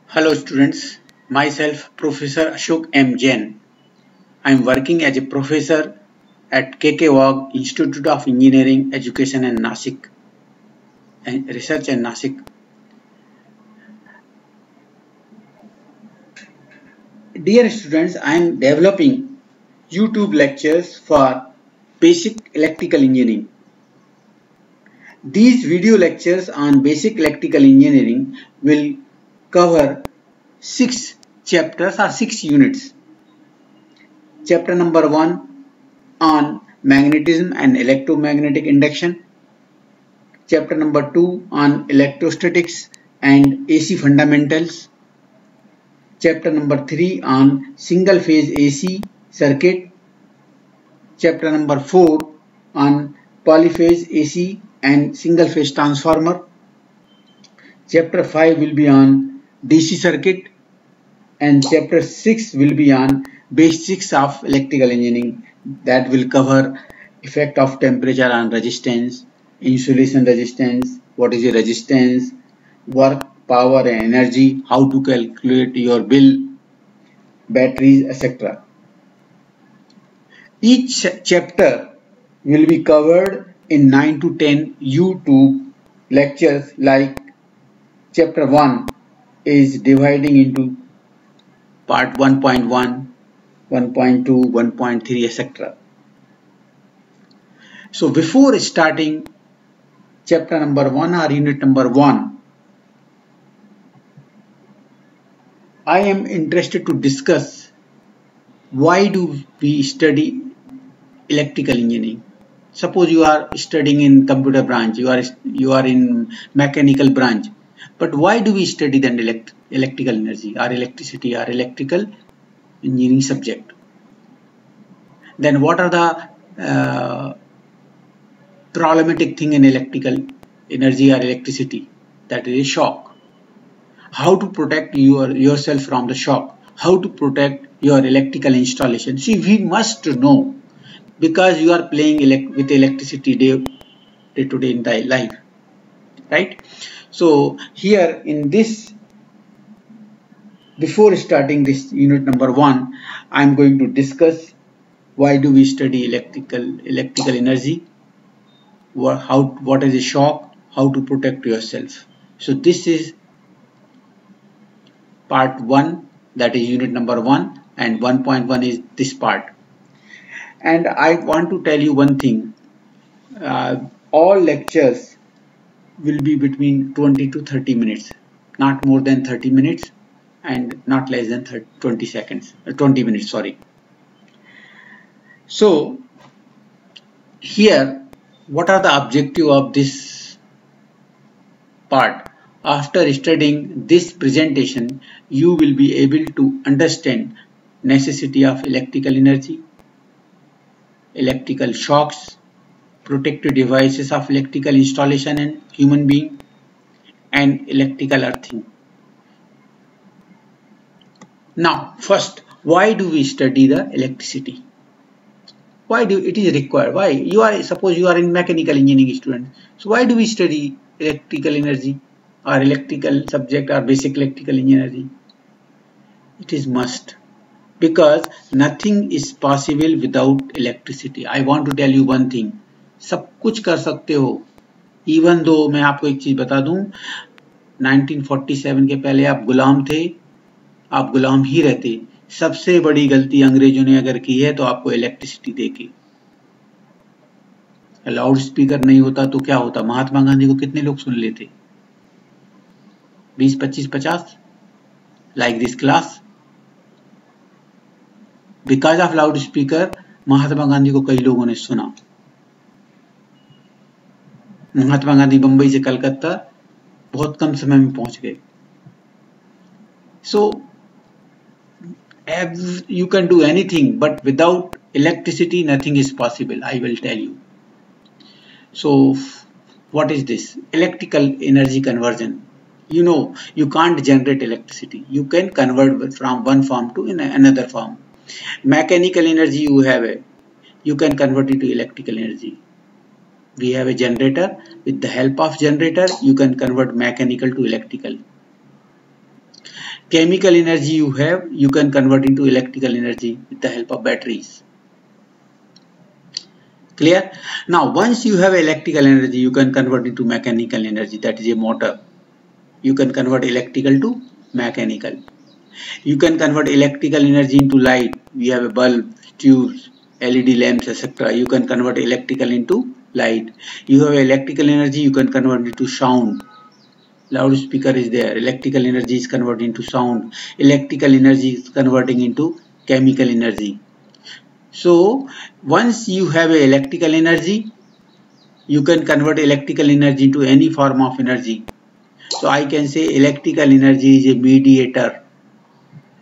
Hello students, myself Professor Ashok M. Jain. I am working as a professor at KK Wagh Institute of Engineering Education and Nasik and Research in Nasik. Dear students, I am developing YouTube lectures for basic electrical engineering. These video lectures on basic electrical engineering will cover 6 chapters or 6 units. Chapter number 1 on magnetism and electromagnetic induction. Chapter number 2 on electrostatics and AC fundamentals. Chapter number 3 on single phase AC circuit. Chapter number 4 on polyphase AC and single phase transformer. Chapter 5 will be on DC circuit, and chapter 6 will be on basics of electrical engineering, that will cover effect of temperature on resistance, insulation resistance, what is a resistance, work, power and energy, how to calculate your bill, batteries, etc. Each chapter will be covered in 9 to 10 YouTube lectures. Like chapter 1 is dividing into part 1.1, 1.2, 1.3, etc. So before starting chapter number 1 or unit number 1, I am interested to discuss why do we study electrical engineering. Suppose you are studying in computer branch, you are in mechanical branch, but why do we study then electrical energy or electricity or electrical engineering subject? Then what are the problematic thing in electrical energy or electricity? That is a shock. How to protect yourself from the shock? How to protect your electrical installation? See, we must know, because you are playing with electricity day to day in life, right? So here in this, before starting this unit number 1, I am going to discuss why do we study electrical energy, what is a shock, how to protect yourself. So this is part 1, that is unit number 1, and 1.1 is this part. And I want to tell you one thing, all lectures will be between 20 to 30 minutes, not more than 30 minutes and not less than 20 minutes, sorry. So here, what are the objective of this part? After studying this presentation, you will be able to understand necessity of electrical energy, electrical shocks, protective devices of electrical installation in human being, and electrical earthing. Now, first, why do we study the electricity? Why do it is required? Why? Suppose you are in mechanical engineering student. So why do we study electrical energy or electrical subject or basic electrical engineering? It is must, because nothing is possible without electricity. I want to tell you one thing, सब कुछ कर सकते हो, even though मैं आपको एक चीज बता दूं, 1947 के पहले आप गुलाम थे, आप गुलाम ही रहते। सबसे बड़ी गलती अंग्रेजों ने अगर की है तो आपको इलेक्ट्रिसिटी देके। लाउड स्पीकर नहीं होता तो क्या होता? महात्मा गांधी को कितने लोग सुन लेते? 20, 25, 50, like this class. Because of loud speaker Mahatma Gandhi को कई लोगों ने सुना। महात्मा गांधी बंबई से कलकत्ता बहुत कम समय में पहुंच गए। So you can do anything, but without electricity nothing is possible, I will tell you. So what is this? Electrical energy conversion. You know, you can't generate electricity. You can convert from one form to another form. Mechanical energy you have, you can convert it to electrical energy. We have a generator. With the help of generator, you can convert mechanical to electrical. chemical energy you have, you can convert into electrical energy with the help of batteries. Clear? Now, once you have electrical energy, you can convert into mechanical energy. That is a motor. You can convert electrical to mechanical. You can convert electrical energy into light. We have a bulb, tubes, LED lamps, etc. You can convert electrical into light. You have electrical energy, you can convert into sound. Loudspeaker is there. Electrical energy is converted into sound. Electrical energy is converting into chemical energy. So once you have a electrical energy, you can convert electrical energy into any form of energy. So I can say electrical energy is a mediator.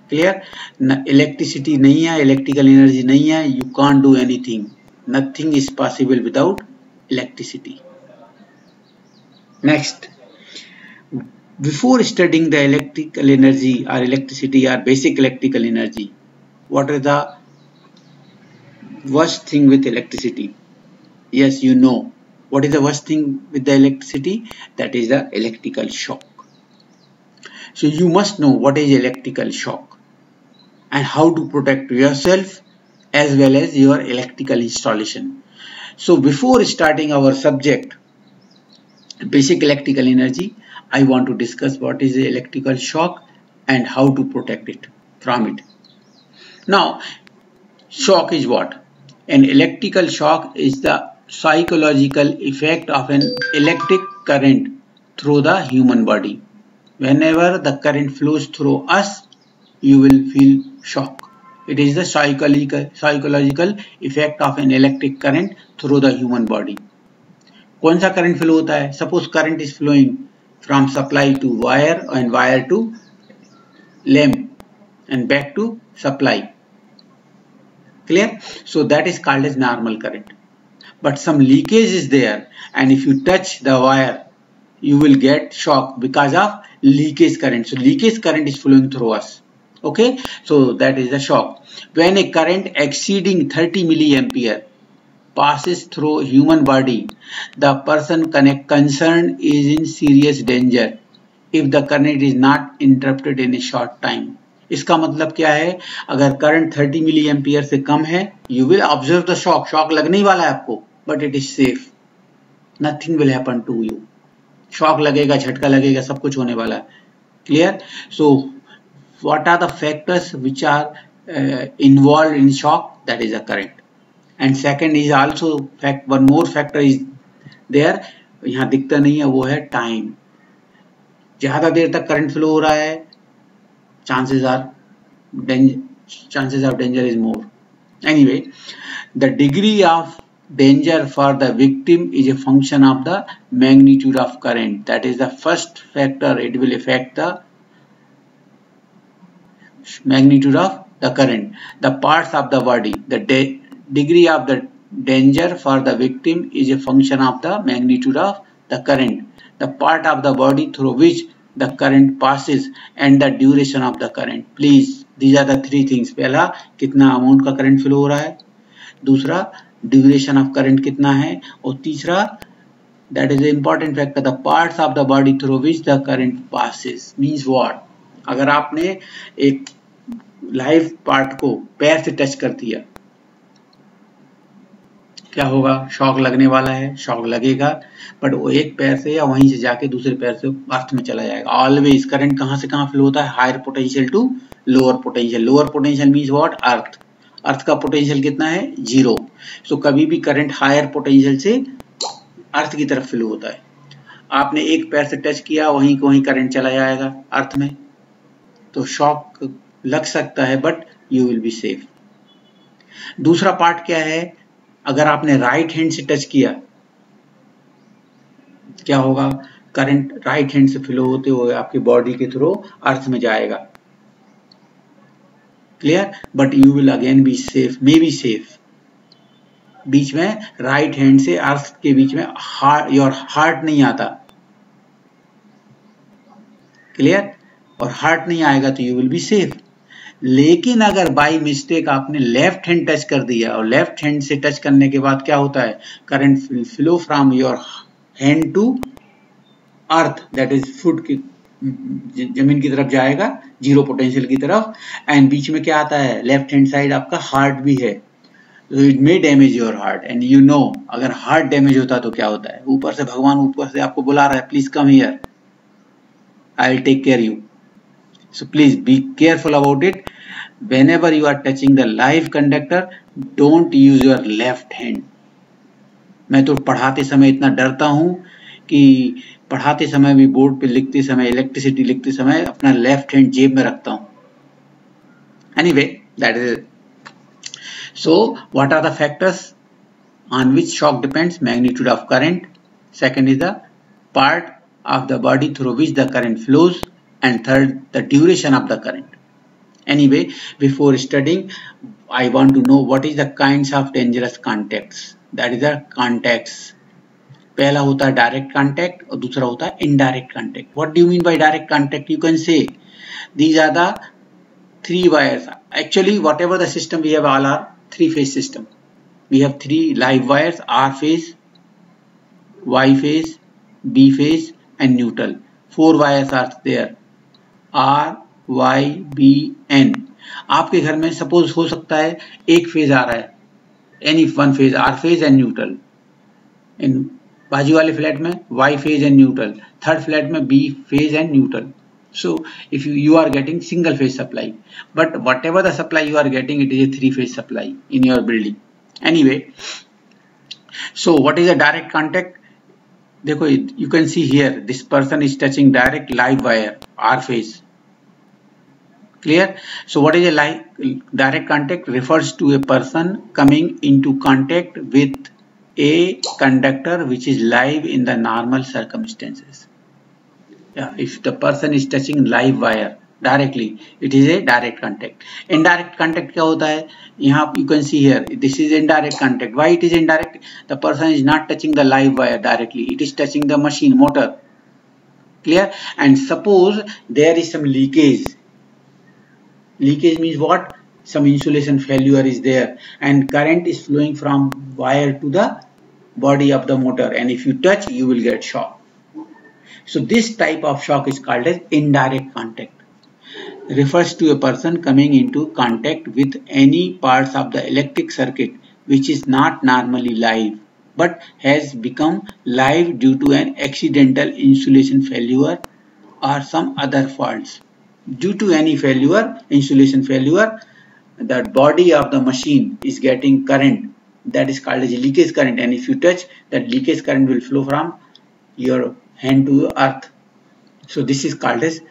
Clear? Electricity नहीं है, electrical energy नहीं है, you can't do anything. Nothing is possible without electricity. Next, before studying the electrical energy or electricity or basic electrical energy, what is the worst thing with electricity? Yes, you know. What is the worst thing with the electricity? That is the electrical shock. So you must know what is electrical shock and how to protect yourself as well as your electrical installation. So before starting our subject, basic electrical energy, I want to discuss what is the electrical shock and how to protect it from it. Now, shock is what? An electrical shock is the psychological effect of an electric current through the human body. Whenever the current flows through us, you will feel shock. It is the psychological effect of an electric current through the human body. कौन सा current flow होता है? Suppose current is flowing from supply to wire and wire to lamp and back to supply. Clear? So that is called as normal current. But some leakage is there, and if you touch the wire, you will get shock because of leakage current. So leakage current is flowing through us. Okay, so that is the shock. When a current exceeding 30 milliampere passes through human body, the person concerned is in serious danger if the current is not interrupted in a short time. इसका मतलब क्या है? अगर current 30 मिली ampere से कम है, you will observe the shock. Shock लगने ही वाला है आपको, but it is safe. Nothing will happen to you. Shock लगेगा, झटका लगेगा, सब कुछ होने वाला है. Clear? So what are the factors which are involved in shock? That is the current. And second is also one more factor is there. यहाँ दिखता नहीं है, वो है टाइम. ज्यादा देर तक करंट फ्लो हो रहा है, chances of danger is more. Anyway, the degree of danger for the victim is a function of the magnitude of current. That is the first factor. It will affect the magnitude of the current. The parts of the body, the degree of the danger for the victim is a function of the magnitude of the current. The part of the body through which the current passes and the duration of the current. Please, these are the three things. पहला, कितना amount का current flow हो रहा है. दूसरा, duration of current कितना है. और तीसरा, that is the important factor, the parts of the body through which the current passes. Means what? अगर आपने एक लाइव पार्ट को पैर से टच कर दिया, क्या होगा? शॉक लगने वाला है, शॉक लगेगा, बट वो एक पैर से या वहीं से जाके दूसरे पैर से अर्थ में चला जाएगा. ऑलवेज करंट कहां से कहां फ्लो होता है? Higher potential to lower potential. Lower potential means what? Earth. Earth का पोटेंशियल कितना है? 0. सो कभी भी करंट हायर पोटेंशियल से अर्थ की तरफ फ्लो होता है. आपने एक पैर से टच किया, वहीं को वहीं करंट चला जाएगा अर्थ में, तो शॉक लग सकता है, but you will be safe. दूसरा पार्ट क्या है? अगर आपने राइट हैंड से टच किया, क्या होगा? करंट राइट हैंड से फ्लो होते हुए आपकी बॉडी के थ्रू अर्थ में जाएगा. Clear? But you will again be safe, may be safe. बीच में राइट हैंड से अर्थ के बीच में योर हार्ट नहीं आता. क्लियर? और हार्ट नहीं आएगा तो यू विल बी सेफ. लेकिन अगर बाय मिस्टेक आपने लेफ्ट हैंड टच कर दिया, और लेफ्ट हैंड से टच करने के बाद क्या होता है? Current flow from your hand to earth, that is foot की जमीन की तरफ जाएगा, जीरो पोटेंशियल की तरफ। एंड बीच में क्या आता है, लेफ्ट हैंड साइड आपका हार्ट भी है, तो it may damage your heart. And you no अगर हार्ट डैमेज होता है तो क्या होता है, ऊपर से भगवान ऊपर से आपको बुला रहा है, please come here, I will take care you. So please be careful about it. whenever you are touching the live conductor, don't use your left hand. मैं तो पढ़ाते समय इतना डरता हूं कि पढ़ाते समय भी, बोर्ड पे लिखते समय, इलेक्ट्रिसिटी लिखते समय अपना लेफ्ट हैंड जेब में रखता हूं। Anyway, that is it. So what are the factors on which shock depends? Magnitude of current. Second is the part of the body through which the current flows, and third, the duration of the current. Anyway, before studying, I want to know what is the kinds of dangerous contacts. That is the contacts. पहला होता है direct contact और दूसरा होता है indirect contact. What do you mean by direct contact? You can say these are the three wires. Actually, whatever the system we have, all are three-phase system. We have three live wires: R phase, Y phase, B phase, and neutral. Four wires are there: R, Y, B, N. आपके घर में suppose हो सकता है एक phase आ रहा है, any one phase, R phase and neutral. इन बाजू वाले फ्लैट में Y phase and neutral, third flat में B phase and neutral. So if you are getting single phase supply, but whatever the supply you are getting, it is a three phase supply in your building. Anyway, so what is a direct contact? देखो, you can see here this person is touching direct live wire R phase. Clear? So what is a direct contact? Refers to a person coming into contact with a conductor which is live in the normal circumstances. Yeah, if the person is touching live wire directly, it is a direct contact. Indirect contact क्या होता है? यहाँ you can see here, this is indirect contact. Why it is indirect? The person is not touching the live wire directly. It is touching the machine motor. Clear? And suppose there is some leakage. Leakage means what? Some insulation failure is there, and current is flowing from wire to the body of the motor. And if you touch, you will get shock. So this type of shock is called as indirect contact. Refers to a person coming into contact with any parts of the electric circuit which is not normally live but has become live due to an accidental insulation failure or some other faults. Due to any failure, insulation failure, the body of the machine is getting current. That is called as leakage current, and if you touch, that leakage current will flow from your hand to earth. So this is called as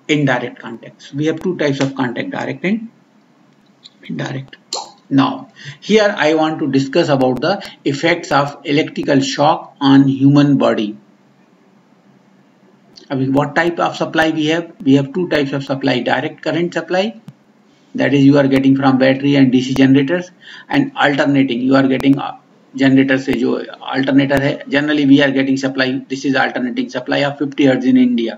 indirect contact. So we have two types of contact: direct and indirect. Now here I want to discuss about the effects of electrical shock on human body. What type of supply we have? We have two types of supply: direct current supply, that is you are getting from battery and DC generators, and alternating, you are getting generator से जो alternator है, generally we are getting supply, this is alternating supply of 50 hertz in India.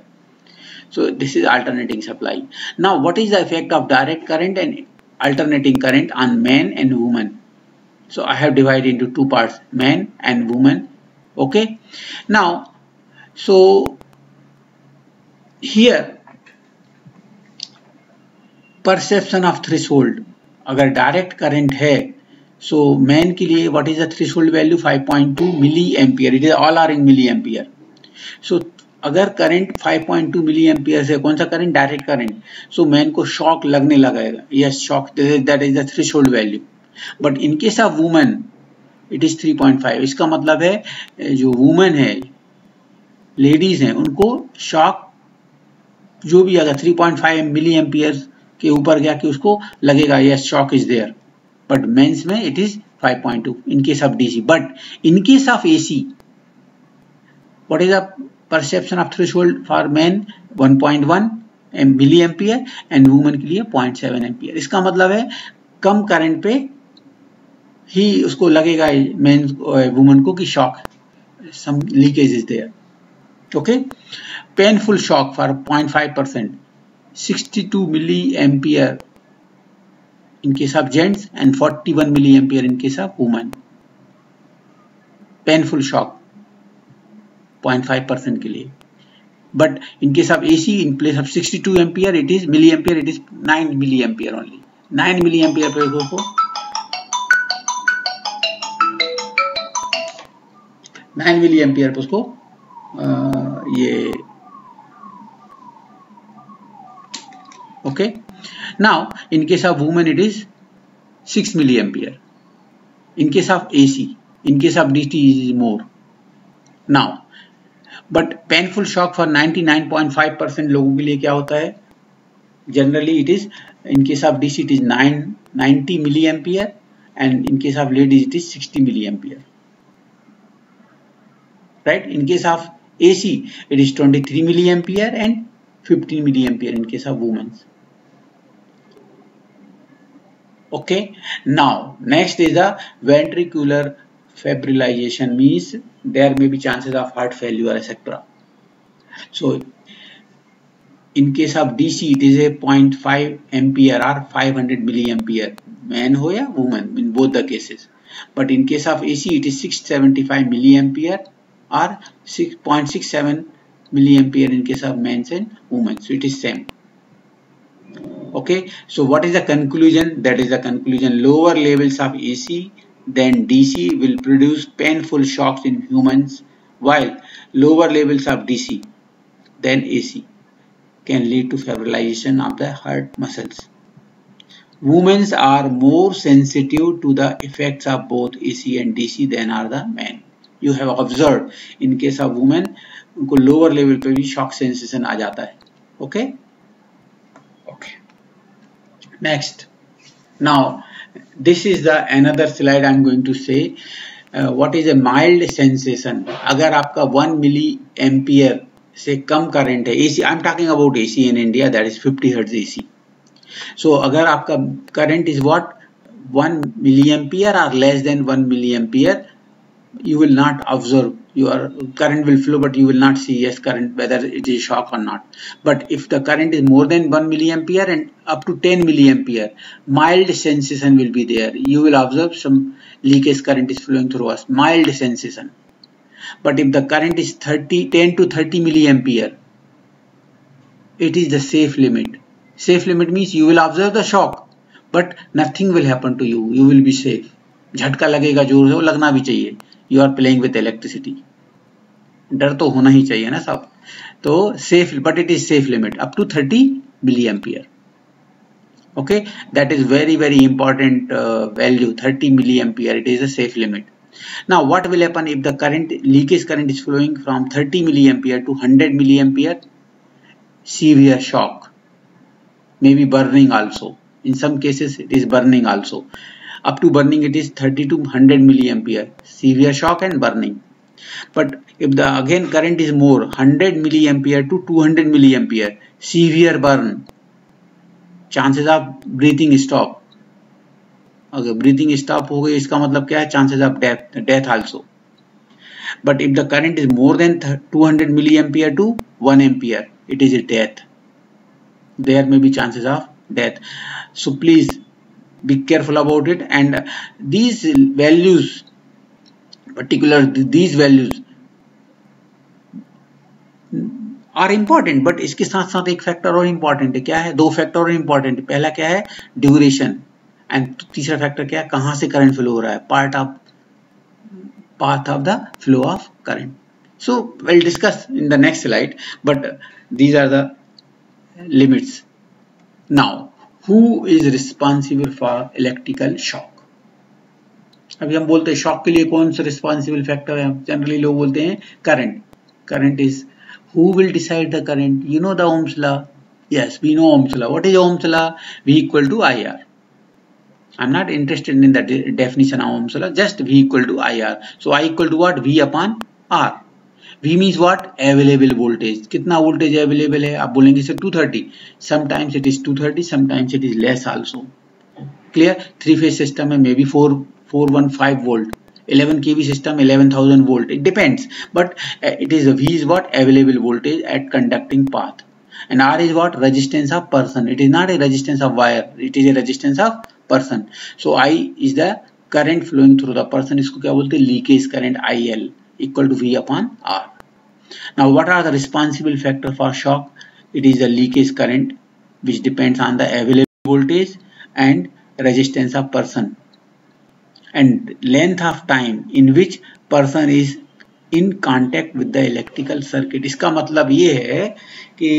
So this is alternating supply. Now what is the effect of direct current and alternating current on man and woman? So I have divided into two parts, man and woman. Okay. Now so here perception of threshold. अगर direct current है, so man के लिए what is the threshold value? 5.2 milli ampere. It is all are in milli ampere. So अगर current 5.2 milli ampere से, कौन सा करंट? Direct current. So man को शॉक लगने लगेगा. Yes, shock, that is the threshold value. But in case of woman it is 3.5. इसका मतलब है जो वुमन है, लेडीज हैं, उनको शॉक जो भी अगर 3.5 मिली एम्पियर के ऊपर गया कि उसको लगेगा yes shock is there. But men's में it is 5.2 in case of DC. But in case of AC what is the perception of threshold for men? 1.1 milli ampere and woman के लिए 0.7 ampere. इसका मतलब है कम करंट पे ही उसको लगेगा main women को कि shock, some leakage is there. Okay. Painful shock for 0.5%, 62 milli ampere in case of gents and 41 milli ampere in case of women. Painful shock 0.5% के लिए. but in case of AC, in place of 62 ampere, it is milliampere, it is 9 milliampere only. 9 milliampere पे को 9 milliampere पे उसको ये okay. Now in case of woman it is 6 milliampere. In case of AC, in case of DC it is more. Now but painful shock for 99.5% लोगों के लिए क्या होता है? Generally it is, in case of DC it is 90 milliampere, and in case of ladies it is 60 milliampere. Right? In case of AC it is 23 milliampere and 15 milliampere in case of women. Okay. Now next is the ventricular fibrillation, means there may be chances of heart failure, etc. So in case of DC it is a 0.5 ampere or 500 milliampere, man ho ya woman, in both the cases. But in case of AC it is 675 milliampere or 6.67 milliampere in case of men and women. So it is same. Okay, so what is the conclusion? That is the conclusion: lower levels of AC than DC will produce painful shocks in humans, while lower levels of DC than AC can lead to fibrillation of the heart muscles. Women are more sensitive to the effects of both AC and DC than are the men. You have observed in case of women, उनको lower level पे भी shock sensation आ जाता है. Okay. Okay. Next, now this is the another slide I am going to say. What is a mild sensation? अगर आपका 1 milliampere से कम current है, AC, I am talking about AC in India, that is 50 Hz AC. So अगर आपका current is what 1 milliampere or less than 1 milliampere, you will not observe. Your current will flow, but you will not see yes current, whether it is shock or not. But if the current is more than 1 milliampere and up to 10 milliampere, mild sensation will be there. You will observe some leakage current is flowing through us, mild sensation. But if the current is 10 to 30 milliampere, it is the safe limit. Safe limit means you will observe the shock, but nothing will happen to you. You will be safe. झटका लगेगा जोर से, वो लगना भी चाहिए. You are playing with electricity. डर तो होना ही चाहिए ना सब. तो safe, but it is safe limit up to 30 milliampere. Okay, that is very important value. 30 milliampere, it is a safe limit. Now what will happen if the current, leakage current is flowing from 30 milliampere to 100 milliampere? Severe shock, maybe burning also. In some cases it is burning also. Up to burning it is 30 to 100 milliampere, severe shock and burning. But if the again current is more, 100 milliampere to 200 milliampere, severe burn, chances of breathing stop. अगर breathing stop हो गई, इसका मतलब क्या है? Chances of death also. But if the current is more than 200 milliampere to 1 ampere, it is a death. There may be chances of death. So please be careful about it. And these values, these values are important, but इसके साथ साथ एक factor और important है. क्या है? दो factor और इम्पोर्टेंट है. पहला क्या है? ड्यूरेशन. एंड तीसरा फैक्टर क्या है? कहां से करंट फ्लो हो रहा है? path of the flow of current. So we'll discuss in the next slide, but these are the limits. Now, who is responsible for electrical shock? अभी हम बोलते हैं शॉक के लिए कौन सा रिस्पॉन्सिबल फैक्टर है? जनरली लोग बोलते हैं current. Current is, who will decide the current? You know the Ohm's law. Yes, we know Ohm's law. What is Ohm's law? V equal to IR. I'm not interested in the definition of Ohm's law. Just V equal to IR. So I equal to what? V upon R. V means what? Available voltage. कितना voltage available है? आप बोलेंगे sir 230. Sometimes it is 230. Sometimes it is less also. Clear? 3-phase system में maybe 415 volt. 11 kV system 11,000 volt. It depends. But it is V is what? Available voltage at conducting path. And R is what? Resistance of person. It is not a resistance of wire. It is a resistance of person. So I is the current flowing through the person. इसको क्या बोलते हैं? Leakage current IL equal to V upon R. Now, what are the responsible factor for shock? It is the leakage current, which depends on the available voltage and resistance of person, and length of time in which person is in contact with the electrical circuit. इसका मतलब ये है कि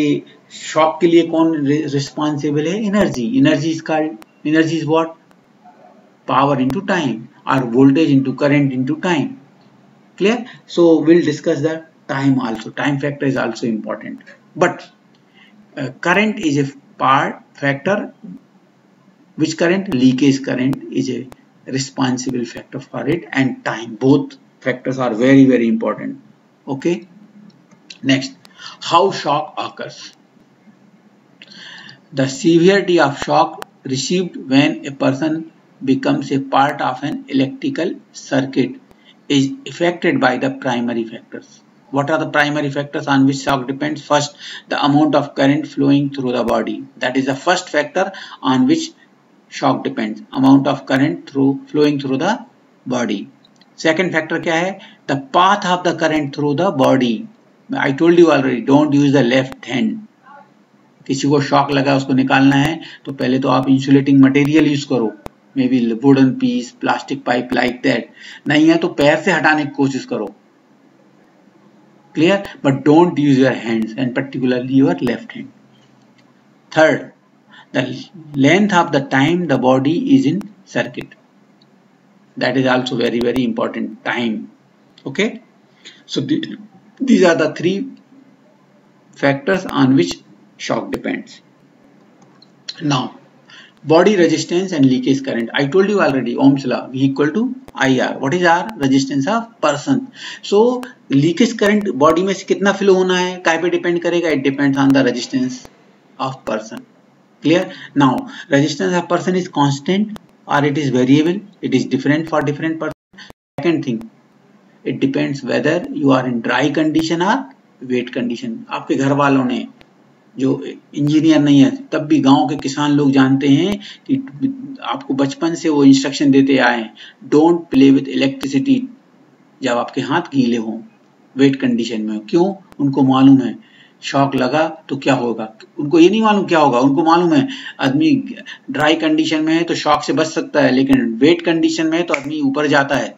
shock के लिए कौन responsible है? Energy. Energy is what? Power into time, और voltage into current into time. Clear? So we'll discuss the time also. Time factor is also important. But current is a part factor. Which current? Leakage current is a responsible factor for it, and time. Both factors are very, very important. Okay. Next, how shock occurs. The severity of shock received when a person becomes a part of an electrical circuit is affected by the primary factors. What are the primary factors on which shock depends? First, the amount of current flowing through the body. That is the first factor on which shock depends. Amount of current flowing through the body. Second factor क्या है? The path of the current through the body. I told you already, don't use the left hand. किसी को shock लगा, उसको निकालना है तो पहले तो आप इंसुलेटिंग मटेरियल यूज करो, maybe wooden piece, plastic pipe, like that. नहीं है तो पैर से हटाने की कोशिश करो. Clear? But don't use your hands, and particularly your left hand. Third, the length of the time the body is in circuit. That is also very, very important. Time. Okay. So these are the three factors on which shock depends. Now, body resistance and leakage current. I told you already, Ohm's law, V equal to IR. What is R? Resistance of person. So leakage current body में से कितना flow होना है, काय पे depend करेगा? It depends on the resistance of person. Clear? Now, resistance of person is constant or it is variable? It is different for different person. Second thing, it depends whether you are in dry condition or wet condition. आपके घर वालों ने, जो engineer नहीं है तब भी गांव के किसान लोग जानते हैं कि आपको बचपन से वो इंस्ट्रक्शन देते आए, डोंट प्ले विथ इलेक्ट्रिसिटी जब आपके हाथ गीले हों, वेट कंडीशन में. क्यों? उनको मालूम है शॉक लगा तो क्या होगा. उनको ये नहीं मालूम क्या होगा, उनको मालूम है आदमी ड्राई कंडीशन में है तो शॉक से बच सकता है, लेकिन वेट कंडीशन में है तो आदमी ऊपर जाता है.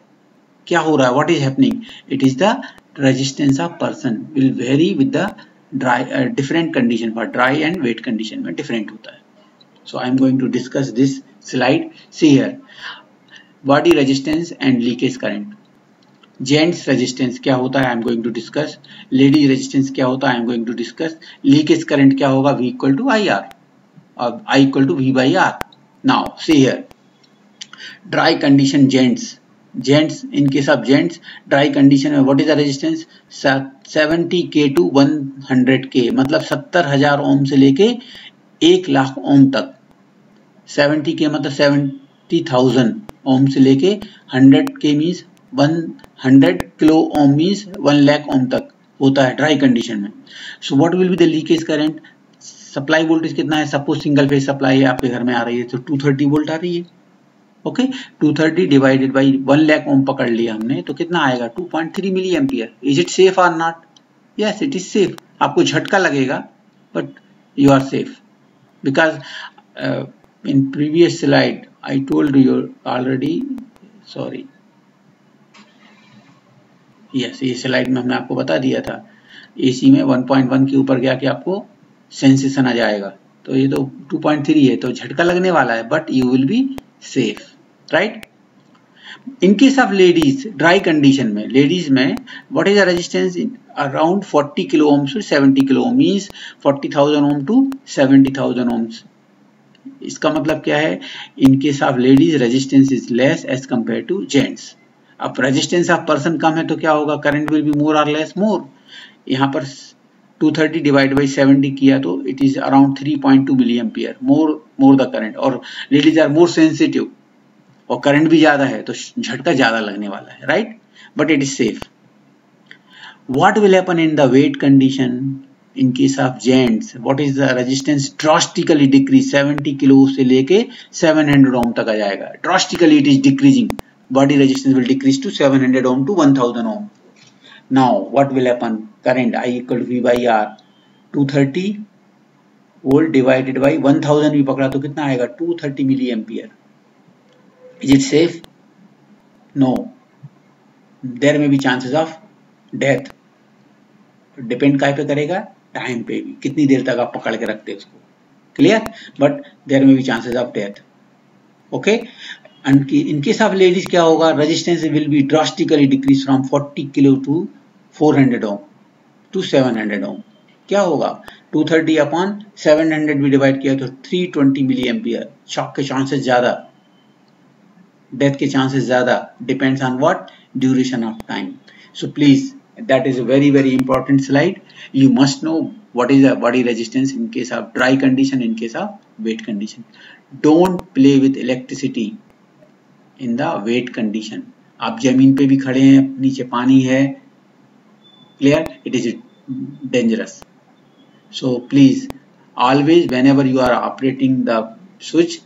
क्या हो रहा है? What is happening? It is the resistance of person will vary with the dry different condition. For dry and wet condition में डिफरेंट होता है. So I am going to discuss this slide. See here, body resistance and leakage current. Gents resistance क्या होता है? I am going to discuss. Lady resistance क्या होता है? I am going to discuss. Leakage current क्या होगा? V equal to IR और I equal to V by R. Now see here, dry condition gents, in case of gents, dry condition में what is the resistance? 70K to 100K, मतलब 70,000 ओम से लेके 1,00,000 ओम तक. 70K मतलब 70,000 ओम से लेके 100K means 100 kilo ohm means 1,00,000 ओम तक होता है ड्राई कंडीशन में. So what will be the leakage current? Supply voltage कितना है? सपोज सिंगल फेज सप्लाई है आपके घर में आ रही है तो 230 वोल्ट आ रही है. ओके, 230 डिवाइडेड बाई 1,00,000 ओम पकड़ लिया हमने तो कितना आएगा? 2.3 milli ampere. Is it safe और not? Yes, it is safe. आपको झटका लगेगा but you are safe because in previous slide I told you already. Sorry, yes, ये स्लाइड में हमने आपको बता दिया था एसी में 1.1 के ऊपर गया कि आपको सेंसेशन आ जाएगा. तो ये तो 2.3 है तो झटका लगने वाला है but you will be safe, right? In case of ladies, dry condition में लेडीज में what is the resistance? Around 40 kilo ohms to 70 kilo ohm means 40,000 ohm to 70,000 ohms. इसका मतलब क्या है? In case of ladies resistance is less as compare to gents. अब resistance of person कम है तो क्या होगा? करंट विल बी मोर और लेस? मोर. यहाँ पर 230 डिवाइड बाई 70 किया तो it is around 3.2 milli ampere. More the current. और लेडीज आर मोर सेंसिटिव और करंट भी ज्यादा है तो झटका ज्यादा लगने वाला है, right? But it is safe. What will happen in the wet condition? In case of gents what is the resistance? Drastically decrease. 70 kilo से लेके 700 ओम तक आ जाएगा. Drastically it is decreasing. Body resistance will decrease to 700 Om to 1000 ohm. Now what will happen? Current I equal to V by R, 230 volt divided by 1000 भी पकड़ा तो कितना आएगा 230 milli ampere. Is it safe? No, there में भी chances of death. Depend काय पे करेगा? टाइम पे भी, कितनी देर तक आप पकड़ के रखते उसको. क्लियर? बट देयर में भी chances of death. Okay. And in case of ladies क्या होगा? Resistance will be drastically decrease from 40 kilo to 400 ohm to 700 ohm. क्या होगा? 230 अपॉन 700 भी डिवाइड किया तो 320 मिली एम्पियर. शॉक के चांसेस ज्यादा, डेथ के चांसेस ज्यादा. Depends on what? Duration of time. So please, that is a very important slide. You must know what is the body resistance in case of dry condition, in case of wet condition. Don't play with electricity in the wet condition. आप जमीन पे भी खड़े हैं, नीचे पानी है. Clear? It is dangerous. So please, always whenever you are operating the switch,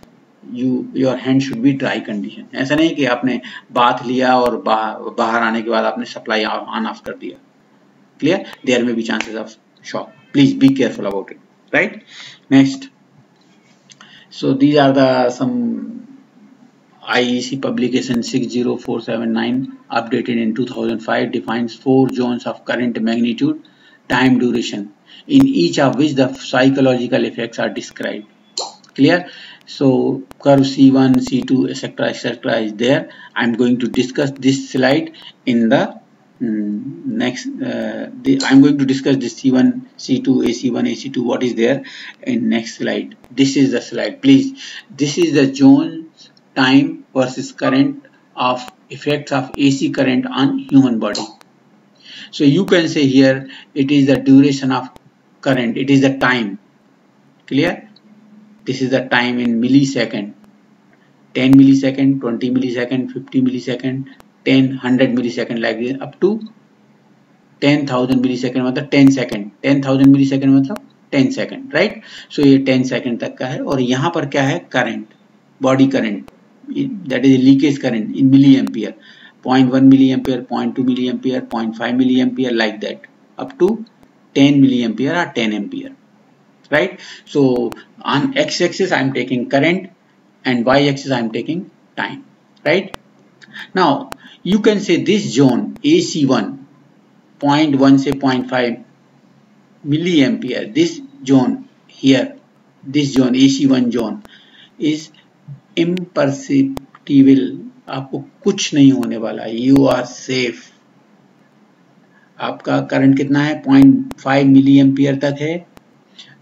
your hand should be dry condition. ऐसा नहीं कि आपने बाथ लिया और बाहर आने के बाद आपने सप्लाई ऑन ऑफ कर दिया. क्लियर? देयर में भी chances of shock. Please be careful about it. Right? Next. So these are the some IEC publication 60479 updated in 2005 defines 4 zones of current magnitude, time, duration, in each of which the psychological effects are described. Clear? So curve C1, C2, etc. is there. I'm going to discuss this slide in the next. I'm going to discuss this C1, C2, AC1, AC2. What is there in next slide? This is the slide. Please, this is the zone, time versus current of effects of AC current on human body. So you can say here it is the duration of current. It is the time. Clear? This is the time in millisecond. 10 millisecond, 20 millisecond, 50 millisecond, 10, 100 millisecond, like this up to 10,000 millisecond मतलब 10 second. 10,000 millisecond मतलब 10 second, right? So ये 10 second तक का है. और यहाँ पर क्या है? Current, body current, that is leakage current in milliampere. 0.1 milliampere, 0.2 milliampere, 0.5 milliampere, like that up to 10 milliampere or 10 ampere. Right? So on x-axis I am taking current and y-axis I am taking time. Right? Now you can say this zone AC1 0.1 से 0.5 milliampere, this zone here, this zone AC1 zone is imperceptible. आपको कुछ नहीं होने वाला. You are safe. आपका current कितना है? 0.5 milliampere तक है.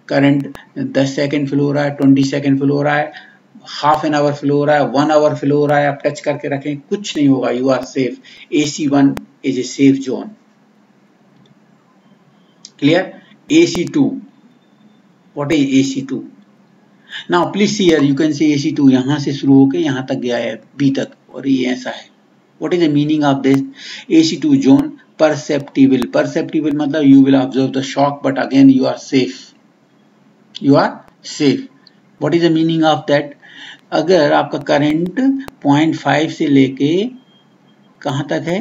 करंट 10 सेकेंड फ्लो हो रहा है, 20 सेकेंड फ्लो हो रहा है, हाफ एन आवर फ्लो हो रहा है, 1 आवर फ्लो हो रहा है. आप टच करके रखें, कुछ नहीं होगा. You are safe. AC1 is a safe zone. Clear? AC2, what is AC2? Now please see here, you can see AC2 यहां से शुरू होकर यहां तक गया है, B तक, और ये ऐसा है. What is the meaning of this? AC2 zone perceptible. Perceptible मतलब you will observe the shock, but again you are safe. You are safe. What is the meaning of that? अगर आपका करंट 0.5 से लेके कहां तक है?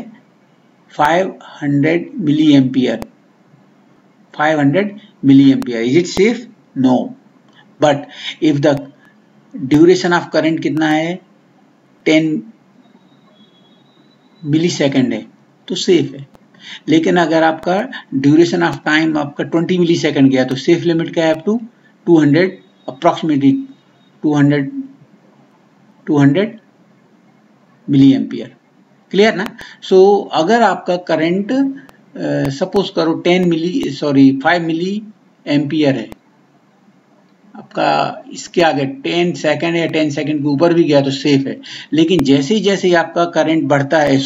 500 milli ampere. 500 milli ampere. Is it safe? No. But if the duration of current कितना है? 10 मिली second है तो सेफ है. लेकिन अगर आपका ड्यूरेशन ऑफ टाइम आपका 20 मिली सेकेंड गया तो सेफ लिमिट क्या है? Up to 200, approximately 200 milli ampere. Clear ना? सो अगर आपका करंट सपोज करो 5 मिली एम्पियर है, आपका इसके आगे 10 सेकेंड या 10 सेकेंड के ऊपर भी गया तो सेफ है. लेकिन जैसे ही आपका करंट बढ़ता है,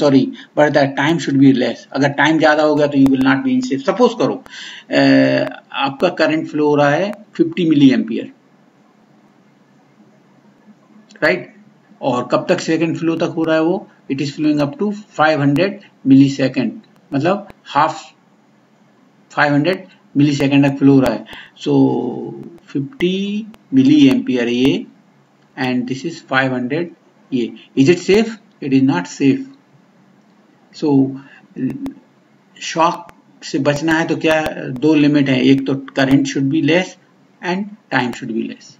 टाइम शुड बी लेस. अगर टाइम ज्यादा हो गया तो you will not be in safe. Suppose करो आपका करंट फ्लो हो रहा है 50 मिली एम्पियर, राइट? और कब तक सेकेंड फ्लो तक हो रहा है वो? It is flowing up to 500 millisecond, मतलब हाफ 500 मिली सेकेंड तक फ्लो हो रहा है. सो 50 मिली एम्पियर ये, एंड दिस इज 500 ये. Is it safe? It is not safe. So shock से बचना है तो क्या दो लिमिट है, एक तो current should be less and time should be less.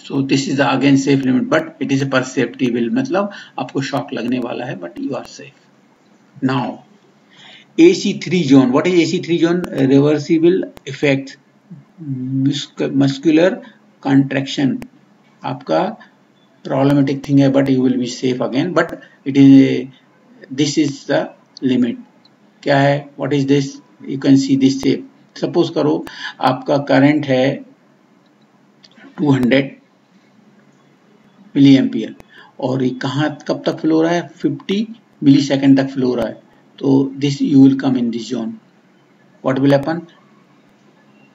So this is again safe limit but it is a perceptible, मतलब आपको शॉक लगने वाला है but you are safe. Now AC3 zone. What is AC3 zone? Reversible effects, muscular contraction. आपका problematic thing है but you will be safe again. But it is a, this is the limit. क्या है? What is this? You can see this shape. Suppose करो आपका current है 200 milli ampere और ये कहाँ कब तक फ्लो हो रहा है? 50 मिली सेकेंड तक फ्लो हो रहा है. So this you will come in this zone. What will happen?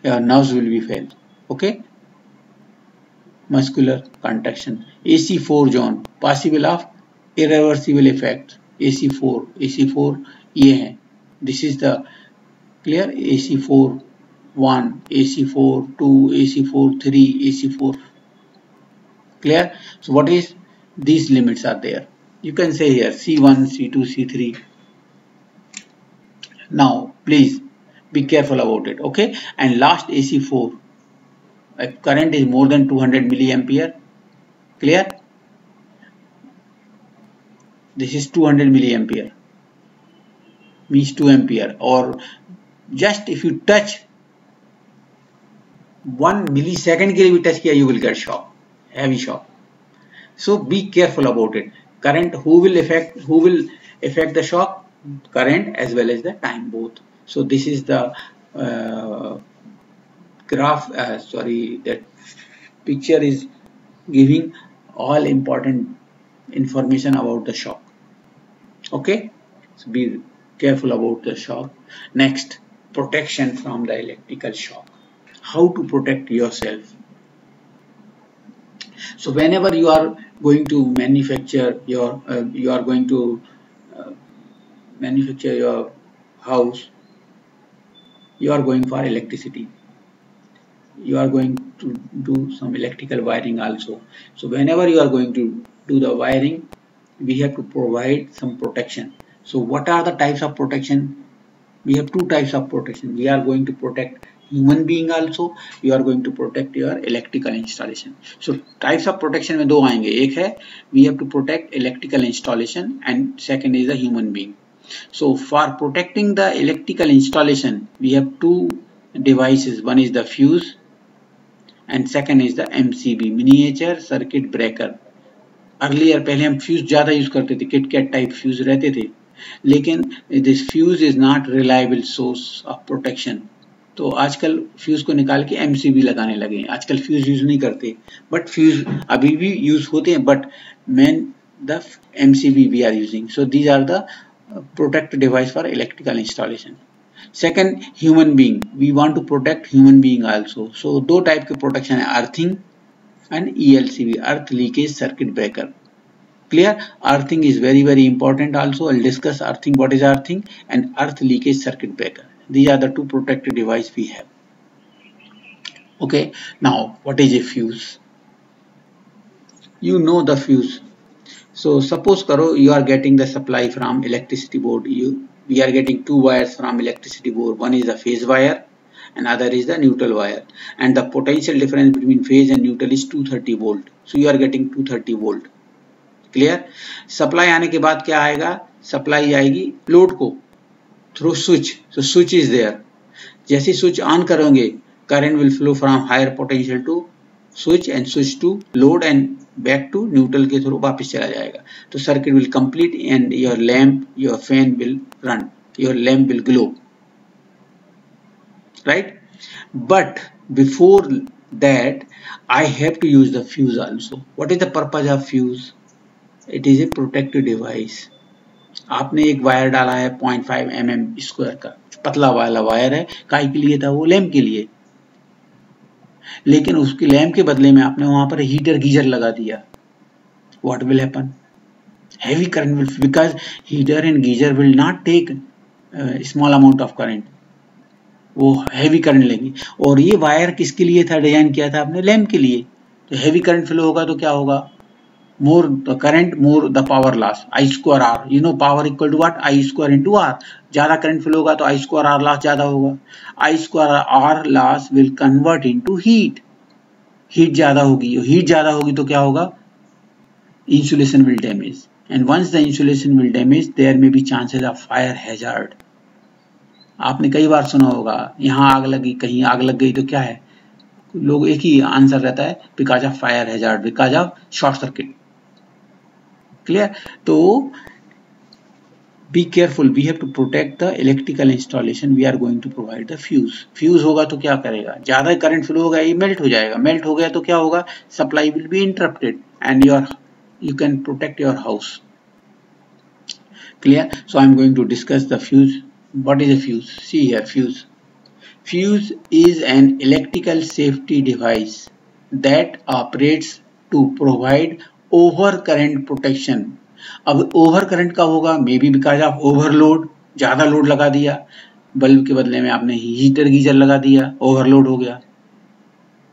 Your nerves will be failed. Okay? Muscular contraction. AC4 zone. Possible of irreversible effect. AC4 ये है. This is the clear. AC4 1, AC4 2, AC4 3, AC4. Clear? So what is these limits are there? You can say here C1, C2, C3. Now please be careful about it. Okay, and last AC4, current is more than 200 milliampere. Clear? This is 200 milliampere, means 2 ampere, or just if you touch 1 millisecond के लिए भी touch किया, you will get shock, heavy shock. So be careful about it. Current, who will affect the shock? Current as well as the time, both. So this is the graph, that picture is giving all important information about the shock. Okay, so be careful about the shock. Next, protection from the electrical shock. How to protect yourself? So whenever you are going to manufacture your manufacture your house, you are going for electricity, you are going to do some electrical wiring also. So whenever you are going to do the wiring, we have to provide some protection. So what are the types of protection? We have two types of protection. We are going to protect human being also, you are going to protect your electrical installation. So types of protection में दो आएंगे, एक है we have to protect electrical installation and second is the human being. So for protecting the electrical installation, we have two devices. One is the fuse and second is the MCB, miniature circuit breaker. Earlier पहले हम fuse ज़्यादा use करते थे, KitKat type fuse रहते थे, लेकिन this fuse is not reliable source of protection. तो आजकल फ्यूज को निकाल के MCB लगाने लगे हैं. आजकल फ्यूज यूज नहीं करते, बट फ्यूज अभी भी यूज होते हैं, but main the MCB we are using. So these are the protect device for electrical installation. Second, human being. We want to protect human being also. So दो type के protection है, earthing and ELCB, earth leakage circuit breaker. Clear? Earthing is very important also. I'll discuss earthing, what is earthing, and earth leakage circuit breaker. These are the two protective device we have. Okay, now what is a fuse? You know the fuse. So suppose karo you are getting the supply from electricity board. We are getting two wires from electricity board. One is the phase wire and other is the neutral wire, and the potential difference between phase and neutral is 230 volt. So you are getting 230 volt. Clear? Supply आने के बाद क्या आएगा? Supply आएगी load को through switch. So switch is there. जैसे switch on करोगे, current will flow from higher potential to switch and switch to load and back to neutral के थ्रू वापस चला जाएगा. तो circuit will complete and your lamp, your fan will run, your lamp will glow, right? But before that I have to use the fuse also. What is the purpose of fuse? It is a protective device. आपने एक wire डाला है 0.5 mm square का, पतला वाला wire है, काहे के लिए था? वो लैंप के लिए. लेकिन उसकी लैंप के बदले में आपने वहां पर हीटर गीजर लगा दिया. What will happen? Heavy current will, because heater and geyser will not take small amount of current. वो हेवी करंट लेंगे. और ये वायर किसके लिए था डिजाइन किया था आपने? लैंप के लिए. तो हेवी करंट फ्लो होगा तो क्या होगा? more the current, more the power loss, I square R. You know power equal to what? I square into R. ज्यादा करंट फ्लो होगा तो I square R loss ज्यादा होगा. I square R loss will convert into heat. Heat ज्यादा होगी, heat ज्यादा होगी तो क्या होगा? Insulation will damage, and once the insulation will damage, there may be chances of fire hazard. आपने कई बार सुना होगा, यहाँ आग लगी, कहीं आग लग गई तो क्या है? लोग एक ही आंसर रहता है, because of fire hazard, because of short circuit. Clear? तो be careful, we have to protect the electrical installation, we are going to provide the fuse. Fuse होगा तो क्या करेगा? ज्यादा करंट फ्लो होगा, ये मेल्ट हो जाएगा. मेल्ट हो गया तो क्या होगा? Supply will be interrupted and you can protect your house. Clear? So I am going to discuss the fuse. What is a fuse? See here, fuse. Fuse is an electrical safety device that operates to provide overcurrent protection. अब overcurrent का होगा may be because of overload, ज्यादा load लगा दिया, bulb के बदले में आपने हीटर गीजर लगा दिया, ओवरलोड हो गया.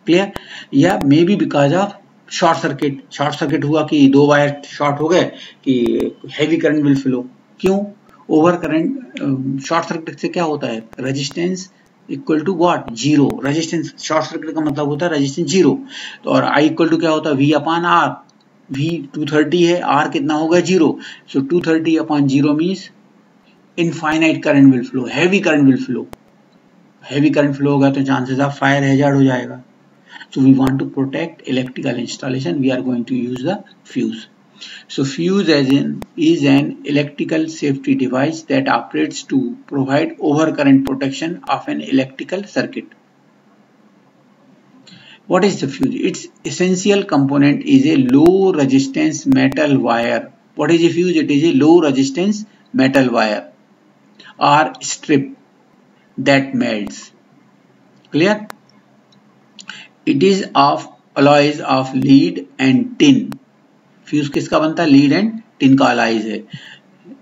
क्लियर? या maybe because of short circuit. Short circuit हुआ कि दो वायर शॉर्ट हो गए कि हैवी करंट विल फ्लो. क्यों? ओवर करंट, शॉर्ट सर्किट से क्या होता है? Resistance equal to what? Zero. Resistance, short circuit का मतलब होता है रेजिस्टेंस जीरो. तो और आई इक्वल टू क्या होता है? We upon are. वी 230 है, आर कितना होगा? Zero. So 230 upon zero means infinite current will flow, heavy current will flow. Heavy current flow होगा तो चांसेस ऑफ फायर हैजार्ड हो जाएगा. So we want to protect electrical installation, we are going to use the fuse. So fuse is an electrical safety device that operates to provide overcurrent protection of an electrical circuit. What is the fuse? Its essential component is a low resistance metal wire. What is a fuse? It is a low resistance metal wire or strip that melts. Clear? It is of alloys of lead and tin. Fuse किसका बनता है? Lead and tin का alloys है.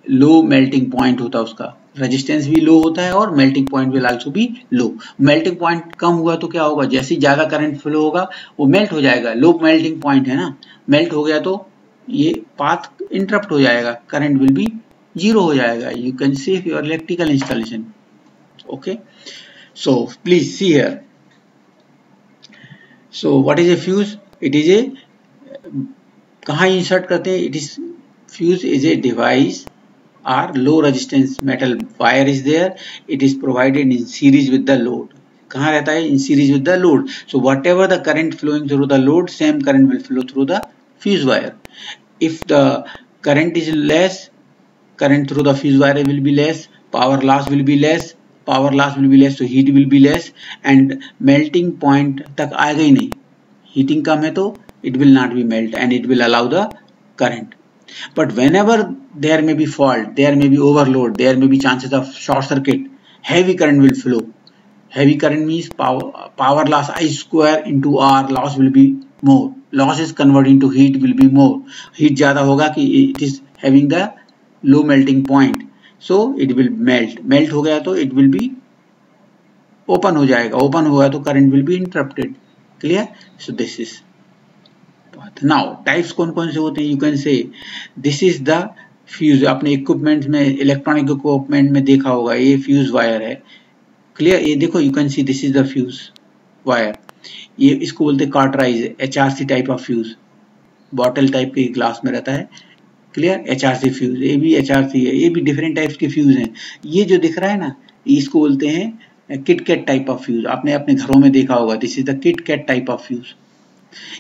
लो melting point होता है उसका, resistance भी लो होता है और melting point will also be low. Melting point कम हुआ तो क्या होगा? जैसे ज्यादा करंट फ्लो होगा वो मेल्ट हो जाएगा. लो मेल्टिंग पॉइंट है ना, मेल्ट हो गया तो ये पाथ इंटरप्ट हो जाएगा, करंट विल बी जीरो हो जाएगा. You can save your electrical installation. Okay, so please see here. So what is a fuse? It is a, कहाँ इंसर्ट करते हैं? It is, fuse is a device or low resistance metal wire is there. It is provided in series with the load. कहाँ रहता है? In series with the load. So whatever the current flowing through the load, same current will flow through the fuse wire. If the current is less, current through the fuse wire will be less, power loss will be less. Power loss will be less, तो heat will be less and melting point तक आएगा ही नहीं. Heating कम है तो it will not be melt and it will allow the current. But whenever there may be fault, there may be overload, there may be chances of short circuit, heavy current will flow. Heavy current means power loss I square into R, loss will be more. Loss is convert into heat will be more. Heat ज्यादा होगा कि it is having the low melting point, so it will melt. Melt हो गया तो it will be open हो जाएगा. Open हुआ तो current will be interrupted. Clear? So this is. Now types कौन कौन से होते हैं? You can say this is the fuse. आपने इक्विपमेंट में, इलेक्ट्रॉनिक इक्विपमेंट में देखा होगा, ये फ्यूज वायर है. क्लियर? ये देखो, you can see this is the fuse wire. ये इसको बोलते हैं कार्टराइज, HRC type of fuse. Bottle type के ग्लास में रहता है. क्लियर? HRC फ्यूज, ये भी HRC है. ये भी डिफरेंट टाइप्स के फ्यूज हैं. ये जो दिख रहा है ना, इसको बोलते हैं किटकैट टाइप ऑफ फ्यूज. आपने अपने घरों में देखा होगा. This is the KitKat type of fuse.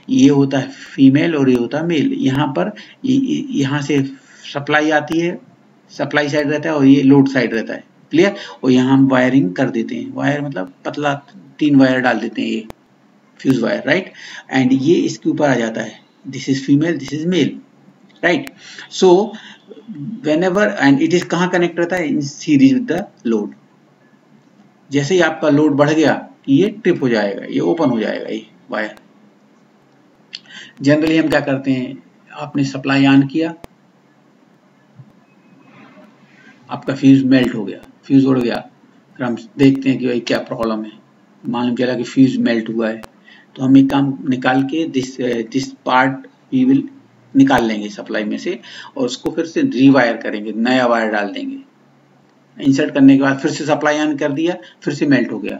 ये होता है फीमेल और ये होता है मेल. यहाँ पर यहाँ से सप्लाई आती है, सप्लाई साइड रहता है और ये लोड साइड रहता है. क्लियर? और यहाँ हम वायरिंग कर देते हैं. वायर मतलब पतला 3 वायर डाल देते हैं, ये फ्यूज वायर, राइट? एंड ये इसके ऊपर आ जाता है. This is female, this is male, right? So whenever, and it is कहाँ कनेक्ट रहता है? In series with the load. जैसे ही आपका लोड बढ़ गया ये ट्रिप हो जाएगा, ये ओपन हो जाएगा ये वायर. जनरली हम क्या करते हैं? आपने सप्लाई ऑन किया, आपका फ्यूज मेल्ट हो गया, फ्यूज उड़ गया. फिर हम देखते हैं कि भाई क्या प्रॉब्लम है. मालूम चला कि फ्यूज मेल्ट हुआ है, तो हम एक काम निकाल के दिस पार्ट वी विल निकाल लेंगे सप्लाई में से और उसको फिर से रीवायर करेंगे, नया वायर डाल देंगे। इंसर्ट करने के बाद फिर से सप्लाई ऑन कर दिया, फिर से मेल्ट हो गया।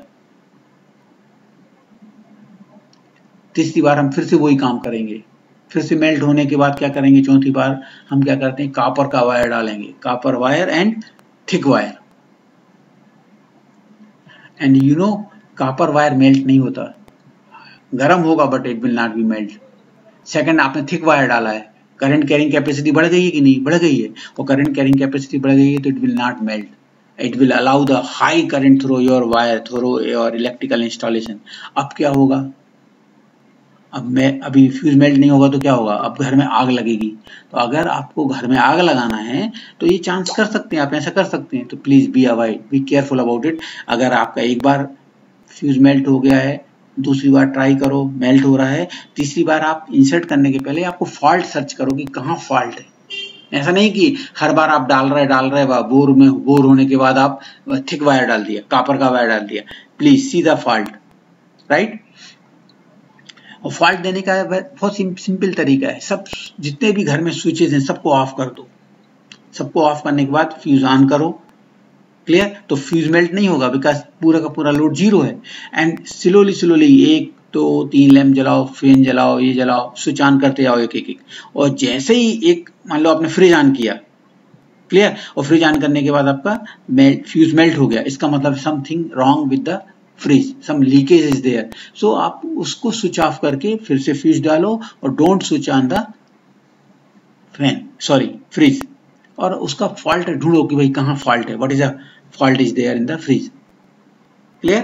तीसरी बार हम फिर से वही काम करेंगे, फिर से मेल्ट होने के बाद क्या करेंगे, चौथी बार हम क्या करते हैं, कॉपर का वायर डालेंगे, copper wire and thick wire. And you no copper wire melt नहीं होता, गर्म होगा but it will not be melt. Second, आपने थिक वायर डाला है, करंट कैरिंग कैपेसिटी बढ़ गई है कि नहीं, बढ़ गई है, और करंट कैरिंग कैपेसिटी बढ़ गई है तो it will not melt, it will allow the high current through your wire, through your electrical installation. अब क्या होगा, अभी फ्यूज मेल्ट नहीं होगा तो क्या होगा, अब घर में आग लगेगी। तो अगर आपको घर में आग लगाना है तो ये चांस कर सकते हैं, आप ऐसा कर सकते हैं। तो please be avoid, B careful about it. अगर आपका एक बार फ्यूज मेल्ट हो गया है, दूसरी बार ट्राई करो, मेल्ट हो रहा है, तीसरी बार आप इंसर्ट करने के पहले आपको फॉल्ट सर्च करो कि कहाँ फॉल्ट है। ऐसा नहीं कि हर बार आप डाल रहे बोर होने के बाद आप थिक वायर डाल दिया, कॉपर का वायर डाल दिया। Please see the fault, right. और फॉल्ट देने का बहुत सिंपल तरीका है, सब जितने भी घर में स्विचेस हैं सबको ऑफ कर दो, सबको ऑफ करने के बाद फ्यूज ऑन करो, क्लियर। तो फ्यूज मेल्ट नहीं होगा बिकॉज पूरा का पूरा लोड जीरो है। एंड स्लोली 1 2 3 लैम्प जलाओ, फैन जलाओ, ये जलाओ, स्विच ऑन करते जाओ एक एक। और जैसे ही एक मान लो आपने फ्रिज ऑन किया, क्लियर, और फ्रिज ऑन करने के बाद आपका फ्यूज मेल्ट हो गया, इसका मतलब something wrong with the fridge, some leakage is there. So आप उसको स्विच ऑफ करके फिर से फ्यूज डालो और don't switch on the fridge, और उसका फॉल्ट ढूंढो कि भाई कहाँ फॉल्ट है, what is the fault is there in the fridge, clear?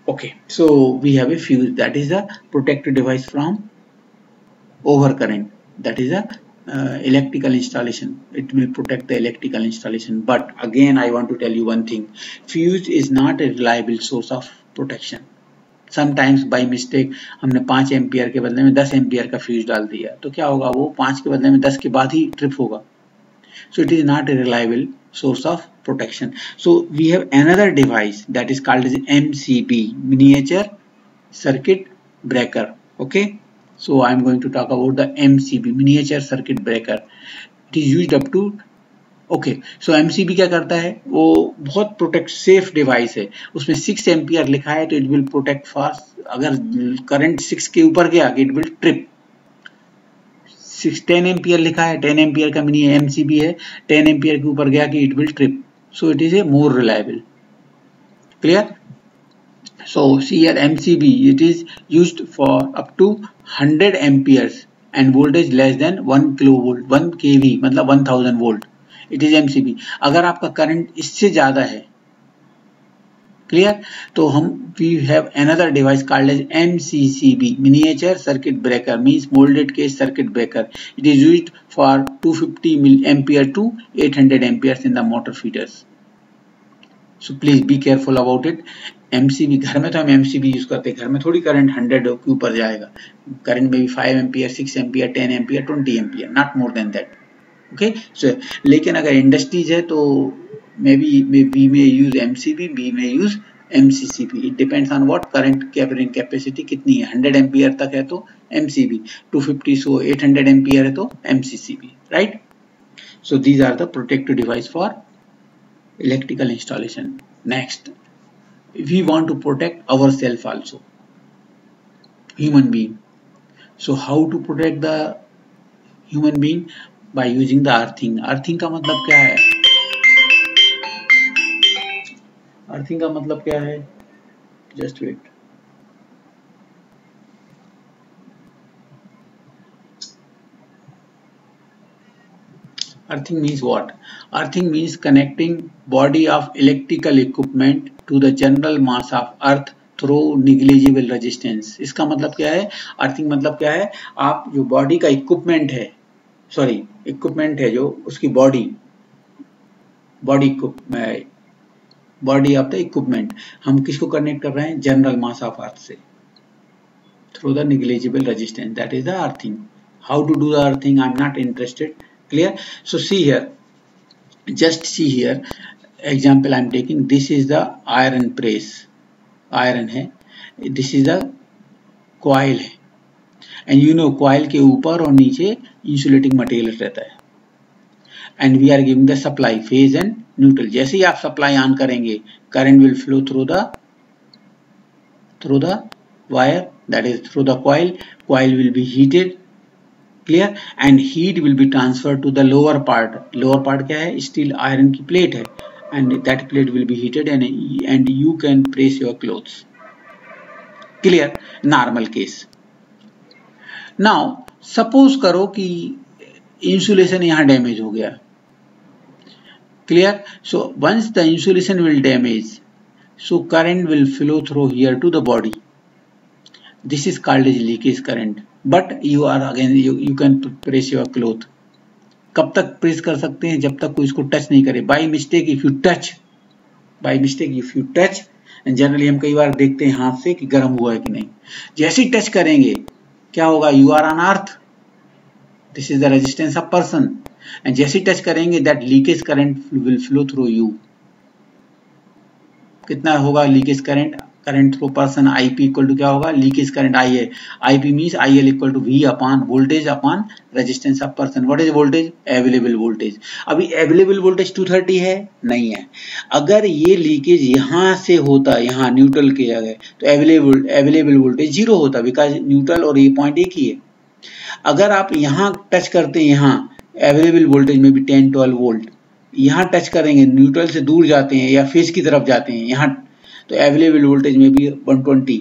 Okay, so we have a fuse, that is a protective device from overcurrent, that is a electrical installation, it will protect the electrical installation. But again I want to tell you one thing, fuse is not a reliable source of protection. Sometimes by mistake हमने 5 ampere के बदले में 10 ampere का fuse डाल दिया, तो क्या होगा, वो 5 के बदले में 10 के बाद ही ट्रिप होगा। So it is not a reliable source of protection. So we have another device that is called as MCB, miniature circuit breaker. Okay, so I am going to talk about the MCB, miniature circuit breaker. It is used up to okay, so MCB क्या करता है, वो बहुत protect safe device है, उसमें 6 ampere लिखा है तो इट विल प्रोटेक्ट फास्ट, अगर करंट 6 के ऊपर गया इट विल ट्रिप। 10 एम्पियर लिखा है, 10 एम्पियर का मिनी एमसीबी है, 10 एम्पियर के ऊपर गया कि it will trip, so it is a more reliable, clear. So see here MCB, it is used for up to 100 amperes and voltage less than 1 kilovolt, 1 kV मतलब 1000 volt, it is MCB। अगर आपका current इससे ज्यादा है, clear, तो हम we have another device called as MCCB, miniature circuit breaker, means molded case circuit breaker. It is used for 250 ampere to 800 amperes in the motor feeders. So please be careful about it. MCB, घर में तो हम MCB use करते हैं, घर में थोड़ी current 100 के ऊपर जाएगा, करंट में भी 5 ampere, 6 ampere, 10 ampere, 20 ampere, not more than that. Okay, so लेकिन अगर इंडस्ट्रीज है तो may be may use MCB, be में use MCCB, it depends on what current carrying capacity कितनी है, 100 एम्पियर तक है तो MCB, 250 so 800 एम्पियर है तो MCCB, right? So these are the protective device for electrical installation. Next, we want to protect ourselves also, human being. So how to protect the human being? By using the earthing. Earthing का मतलब क्या है? Earthing का मतलब क्या है, just wait, earthing means what, earthing means connecting body of electrical equipment to the general mass of earth through negligible resistance. इसका मतलब क्या है, अर्थिंग मतलब क्या है, आप जो बॉडी का इक्विपमेंट है, सॉरी इक्विपमेंट है जो उसकी बॉडी ऑफ द इक्विपमेंट, हम किसको कनेक्ट कर रहे हैं, जनरल मास ऑफ अर्थ से, through the negligible resistance, that is the earthing. How to do the earthing, I am not interested, clear. So see here, just see here, example I am taking, this is the iron press, iron है, this is the coil है, and you know coil के ऊपर और नीचे insulating material रहता है। And we are giving the supply phase and neutral. जैसे ही आप सप्लाई ऑन करेंगे current will flow through the wire, that is through the coil. Coil will be heated, clear, and heat will be transferred to the lower part. Lower part क्या है? Steel iron की plate है, and that plate will be heated and you can press your clothes. Clear? Normal case. Now suppose करो कि insulation यहाँ damage हो गया. Clear? So once the insulation will damage, so current will flow through here to the body. This is called as leakage current. But you are again you can press your cloth. कब तक press कर सकते हैं? जब तक कोई इसको touch नहीं करे. By mistake if you touch, and generally हम कई बार देखते हैं हाथ से कि गर्म हुआ है कि नहीं. जैसे ही टच करेंगे क्या होगा? You are on earth. This is the resistance of person. And जैसे ही टच करेंगे that leakage current will flow through you. कितना होगा leakage current? Current through person IP equal to क्या होगा? लीकेज करंट आई है. IP means IL equal to V upon voltage upon resistance of person. What is voltage? Available voltage. अभी available voltage 230 है? नहीं है. अगर ये लीकेज यहाँ से होता, यहाँ न्यूट्रल के जगह, तो अवेलेबल वोल्टेज 0 होता, बिकॉज न्यूट्रल और ये पॉइंट एक ही है. अगर आप यहाँ टच करते हैं, यहाँ अवेलेबल वोल्टेज में भी 10-12 वोल्ट, यहाँ टच करेंगे न्यूट्रल से दूर जाते हैं या फेज की तरफ जाते हैं यहाँ, तो अवेलेबल वोल्टेज में भी 120.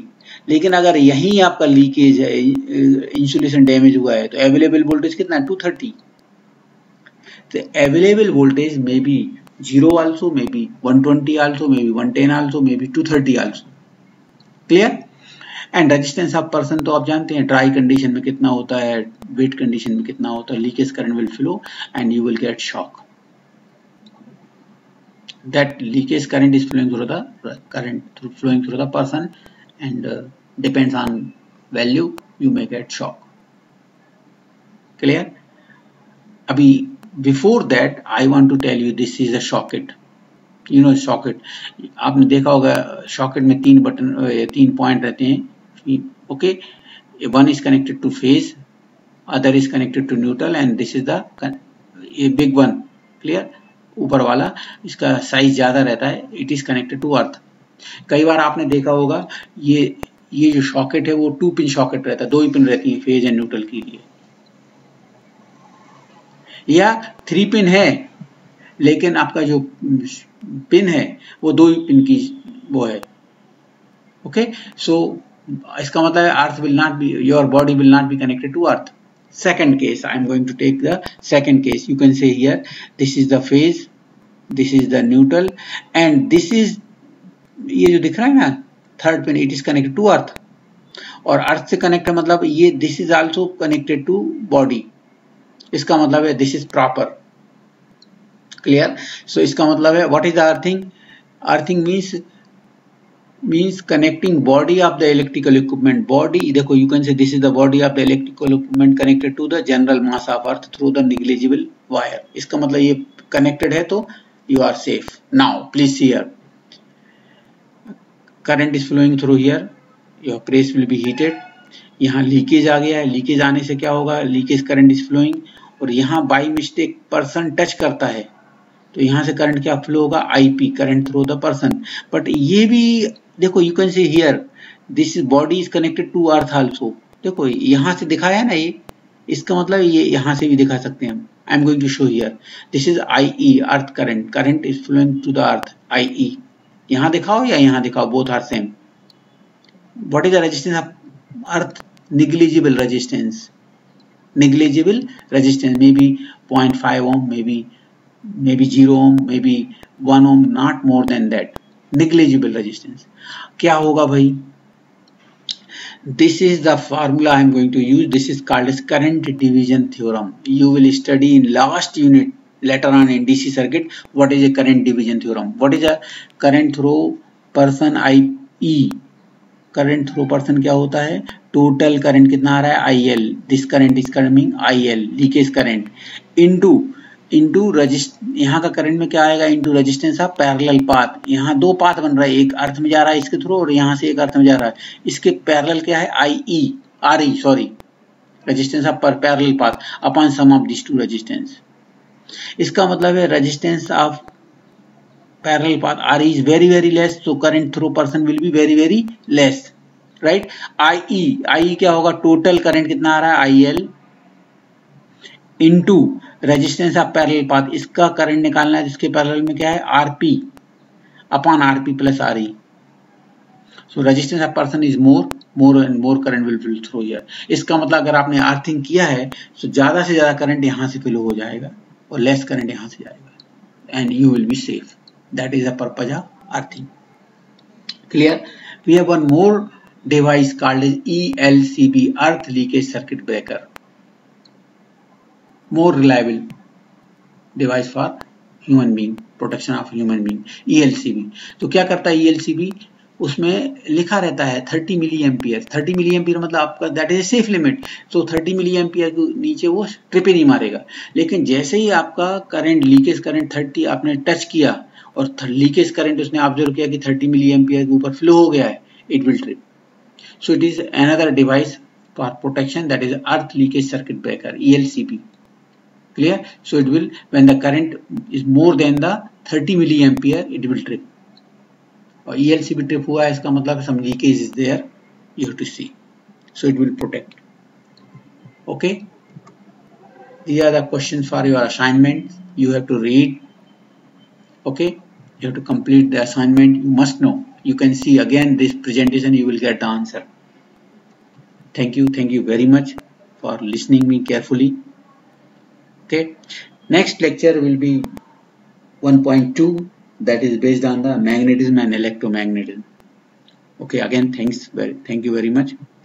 लेकिन अगर यहीं आपका लीकेज है, इंसुलेशन डैमेज हुआ है, तो अवेलेबल वोल्टेज कितना है? 230. तो अवेलेबल वोल्टेज में भी 0 आल्सो, में भी 120 आल्सो, में भी 110 आल्सो, में भी 230 also. Clear? And resistance of person तो आप जानते हैं ड्राई कंडीशन में कितना होता है, वेट कंडीशन में कितना होता है. Leakage current will flow and you will get shock. That leakage current is flowing through the person, and depends on value you may get shock. Clear? अभी before that I want to tell you this is a socket. You know socket. आपने देखा होगा socket में 3 point रहते हैं. Okay, one is connected to phase, other is connected to neutral, and this is a big one. Clear? ऊपर वाला इसका size ज्यादा रहता है. It is connected to earth. कई बार आपने देखा होगा ये जो सॉकेट है वो 2 पिन सॉकेट रहता है, 2 ही पिन रहती है फेज एंड न्यूट्रल के लिए, या 3 पिन है लेकिन आपका जो पिन है वो 2 ही पिन की वो है. ओके, सो इसका मतलब है earth will not be, your body will not be connected to earth. Second case, I am going to take the second case. You can say here, this is the phase, this is the neutral, and this is ये जो दिख रहा है ना third pin, it is connected to earth. और अर्थ से connect है मतलब ये this is also connected to body. इसका मतलब है this is proper. Clear? So इसका मतलब है what is the earthing? Earthing means connecting body of the electrical equipment. Body, देखो you can say this is the body of the electrical equipment connected to the general mass of earth through the negligible wire. इसका मतलब ये connected है तो you are safe. Now please see here, current is flowing through here, your press will be heated. यहाँ leakage आ गया है. Leakage आने से क्या होगा? लीकेज करंट इज फ्लोइंग, और यहाँ बाई मिस्टेक पर्सन टच करता है तो यहाँ से करंट क्या फ्लो होगा? IP, current through the person. But ये भी देखो you can see here this body is connected to earth also. देखो यहाँ से दिखाया है ना ये, इसका मतलब ये यहाँ से भी दिखा सकते हैं हम. I am going to show here this is I earth current. Current is flowing to the earth I. यहाँ दिखाओ या यहाँ दिखाओ, both are same. What is the resistance of earth? negligible resistance. Negligible resistance, maybe 0.5 ohm, maybe 0 ohm, maybe 1 ohm, not more than that. Negligible resistance. क्या होगा भाई? This is the formula I am going to use. This is called as current division theorem. You will study in last unit later on in DC circuit what is a current division theorem. What is a current through person IE? Current through person क्या होता है? Total current कितना आ रहा है? IL. This current is coming IL, leakage current, into यहाँ का current में क्या आएगा? Into resistance of parallel path. यहाँ 2 पाथ बन रहा है, एक अर्थ में जा रहा है इसके थ्रू और यहाँ से एक अर्थ में जा रहा है. इसके पैरेलल क्या है? आरई sorry, resistance of per parallel path upon sum of these two resistance. इसका मतलब है resistance of parallel path RE is very less, so current through person will be very less, right? IE क्या होगा, total current कितना आ रहा है IL into resistance of parallel path, इसका current निकालना है जिसके पैरेलल में क्या है RP upon RP plus RE. So resistance of person is more and more current will through here. इसका मतलब अगर आपने अर्थिंग किया है तो ज्यादा से ज्यादा करंट यहां से फ्लो हो जाएगा और लेस करंट यहां से जाएगा and you will be safe. That is the purpose of earthing. Clear? We have one more device called as ELCB, earth leakage circuit breaker. More reliable device for human being, protection of human being. ELCB तो क्या करता है ELCB? उसमें लिखा रहता है 30 milli ampere. 30 milli ampere मतलब आपका that is a safe limit. तो 30 मिली एम्पियर के नीचे वो ट्रिप ही नहीं मारेगा. लेकिन जैसे ही आपका करंट लीकेज करंट 30 आपने टच किया और लीकेज करंट उसने ऑब्जर्व किया कि 30 मिली एम्पियर के ऊपर फ्लो हो गया है, it will trip. So it is another device for protection, that is earth leakage circuit breaker, ELCB. Clear? So it will, when the current is more than the 30 milliampere, it will trip. और ELCB trip हुआ है इसका मतलब some leakage is there, you have to see. So it will protect. Okay? These are the questions for your assignment. You have to read. Okay? You have to complete the assignment. You must know. You can see again this presentation, you will get the answer. Thank you very much for listening me carefully. Okay, next lecture will be 1.2, that is based on the magnetism and electromagnetism. Okay, again thank you very much.